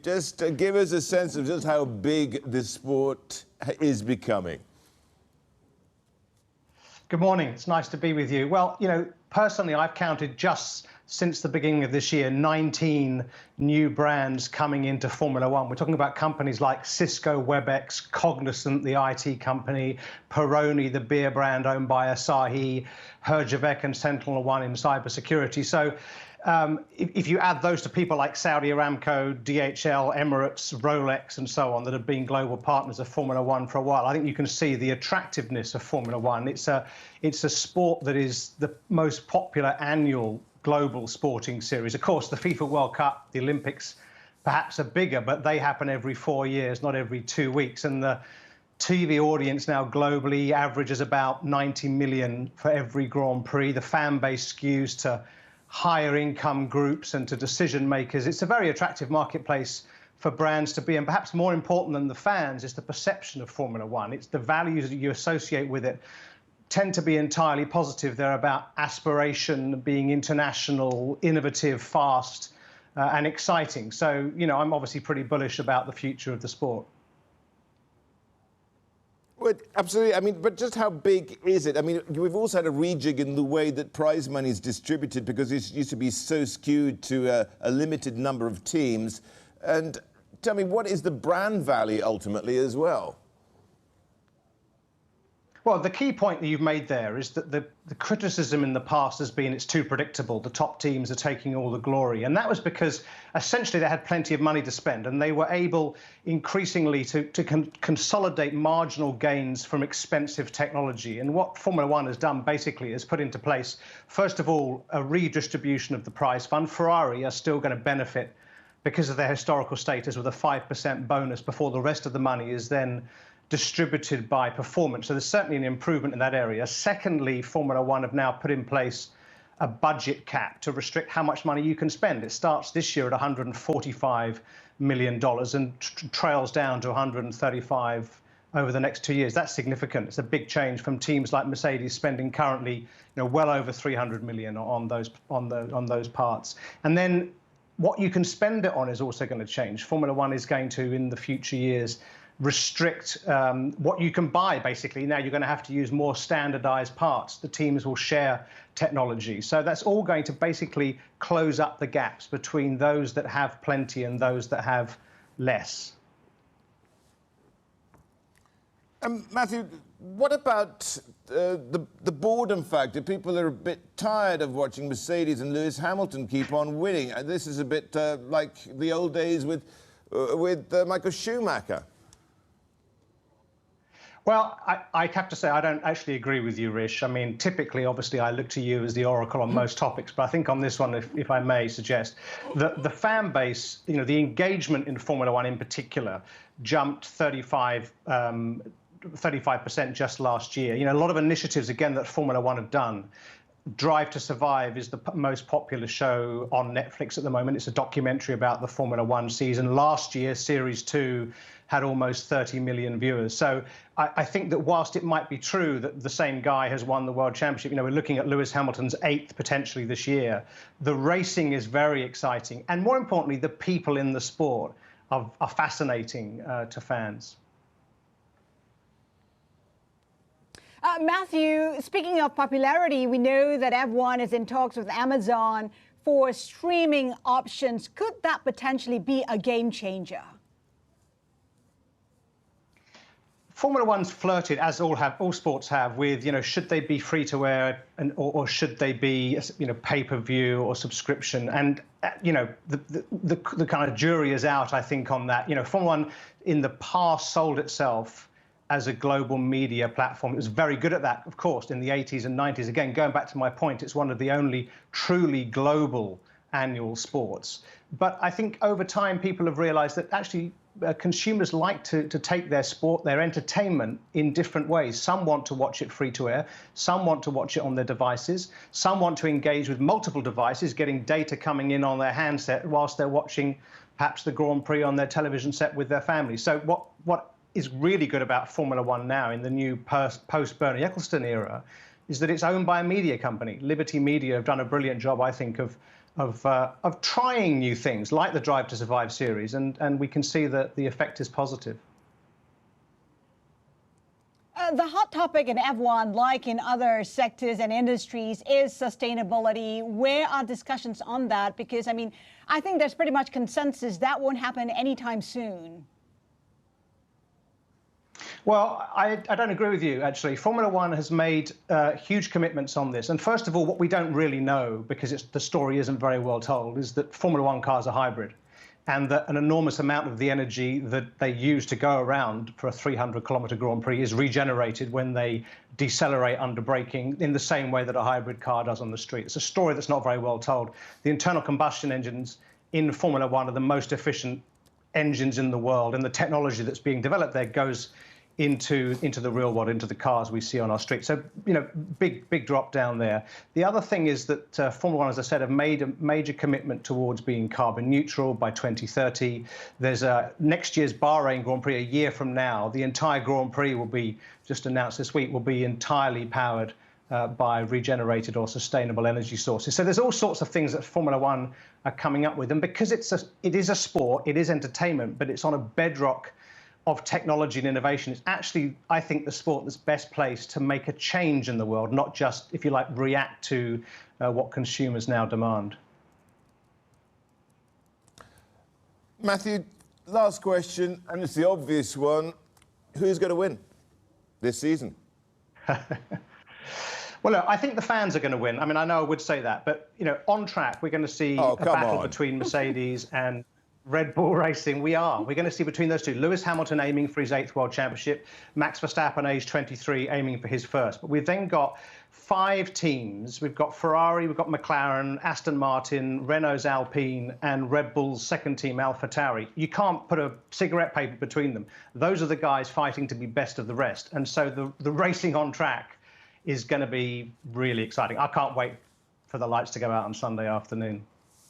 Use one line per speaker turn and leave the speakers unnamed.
Just give us a sense of just how big this sport is becoming.
Good morning. It's nice to be with you. Well, personally, I've counted just since the beginning of this year, 19 new brands coming into Formula One. We're talking about companies like Cisco, WebEx, Cognizant, the IT company, Peroni, the beer brand owned by Asahi, Herjavec and SentinelOne in cybersecurity. So if you add those to people like Saudi Aramco, DHL, Emirates, Rolex, and so on that have been global partners of Formula One for a while, I think you can see the attractiveness of Formula One. It's a sport that is the most popular annual global sporting series. Of course, the FIFA World Cup, the Olympics, perhaps are bigger, but they happen every 4 years, not every 2 weeks. And the TV audience now globally averages about 90 million for every Grand Prix. The fan base skews to higher income groups and to decision makers. It's a very attractive marketplace for brands to be, and perhaps more important than the fans is the perception of Formula One. It's the values that you associate with it tend to be entirely positive. They're about aspiration, being international, innovative, fast, and exciting. So, I'm obviously pretty bullish about the future of the sport.
Well, absolutely. But just how big is it? We've also had a rejig in the way that prize money is distributed because it used to be so skewed to a limited number of teams. And tell me, what is the brand value ultimately as well?
Well, the key point that you've made there is that the criticism in the past has been it's too predictable. The top teams are taking all the glory. And that was because essentially they had plenty of money to spend and they were able increasingly to consolidate marginal gains from expensive technology. And what Formula One has done basically is put into place, first of all, a redistribution of the prize fund. Ferrari are still going to benefit because of their historical status with a 5% bonus before the rest of the money is then distributed by performance. So there's certainly an improvement in that area. Secondly, Formula One have now put in place a budget cap to restrict how much money you can spend. It starts this year at $145 million and trails down to 135 over the next 2 years. That's significant. It's a big change from teams like Mercedes spending currently, well over 300 million on those parts. And then what you can spend it on is also going to change. Formula One is going to, in the future years, restrict what you can buy, basically. Now you're going to have to use more standardized parts. The teams will share technology. So that's all going to basically close up the gaps between those that have plenty and those that have less.
Matthew, what about the boredom factor? People are a bit tired of watching Mercedes and Lewis Hamilton keep on winning. This is a bit like the old days with Michael Schumacher.
Well, I have to say, I don't actually agree with you, Rish. Typically, obviously, I look to you as the oracle on most topics, but I think on this one, if I may suggest, the fan base, the engagement in Formula One in particular, jumped 35% just last year. A lot of initiatives, again, that Formula One have done. Drive to Survive is the most popular show on Netflix at the moment. It's a documentary about the Formula One season. Last year, Series 2 had almost 30 million viewers. So I think that whilst it might be true that the same guy has won the World Championship, we're looking at Lewis Hamilton's 8th potentially this year. The racing is very exciting. And more importantly, the people in the sport are fascinating to fans.
Matthew, speaking of popularity, we know that F1 is in talks with Amazon for streaming options. Could that potentially be a game changer?
Formula One's flirted, as all sports have, with, should they be free-to-air or should they be, pay-per-view or subscription? And, the kind of jury is out, I think, on that. Formula One in the past sold itself as a global media platform. It was very good at that, of course, in the 80s and 90s. Again, going back to my point, it's one of the only truly global annual sports. But I think over time, people have realized that actually consumers like to take their sport, their entertainment in different ways. Some want to watch it free to air. Some want to watch it on their devices. Some want to engage with multiple devices, getting data coming in on their handset whilst they're watching perhaps the Grand Prix on their television set with their family. So what is really good about Formula One now in the new post-Bernie Ecclestone era is that it's owned by a media company. Liberty Media have done a brilliant job, I think, of of trying new things like the Drive to Survive series, and we can see that the effect is positive.
The hot topic in F1, like in other sectors and industries, is sustainability. Where are discussions on that? Because, I mean, I think there's pretty much consensus that won't happen anytime soon.
Well, I don't agree with you, actually. Formula One has made huge commitments on this. And first of all, what we don't really know, because the story isn't very well told, is that Formula One cars are hybrid, and that an enormous amount of the energy that they use to go around for a 300-kilometre Grand Prix is regenerated when they decelerate under braking in the same way that a hybrid car does on the street. It's a story that's not very well told. The internal combustion engines in Formula One are the most efficient engines in the world, and the technology that's being developed there goes into the real world, into the cars we see on our streets. So, big drop down there. The other thing is that Formula One, as I said, have made a major commitment towards being carbon neutral by 2030. There's next year's Bahrain Grand Prix, a year from now. The entire Grand Prix will be, just announced this week, will be entirely powered by regenerated or sustainable energy sources. So there's all sorts of things that Formula One are coming up with. And because it is a sport, it is entertainment, but it's on a bedrock of technology and innovation. It's actually, I think, the sport that's best placed to make a change in the world, not just, if you like, react to what consumers now demand.
Matthew, last question, and it's the obvious one. Who's going to win this season?
Well, look, I think the fans are going to win. I mean, I know I would say that, but, on track, we're going to see a battle between Mercedes and Red Bull Racing. We're going to see between those two. Lewis Hamilton aiming for his 8th World Championship. Max Verstappen, age 23, aiming for his 1st. But we've then got 5 teams. We've got Ferrari, we've got McLaren, Aston Martin, Renault's Alpine, and Red Bull's 2nd team, AlphaTauri. You can't put a cigarette paper between them. Those are the guys fighting to be best of the rest. And so the racing on track is going to be really exciting. I can't wait for the lights to go out on Sunday afternoon.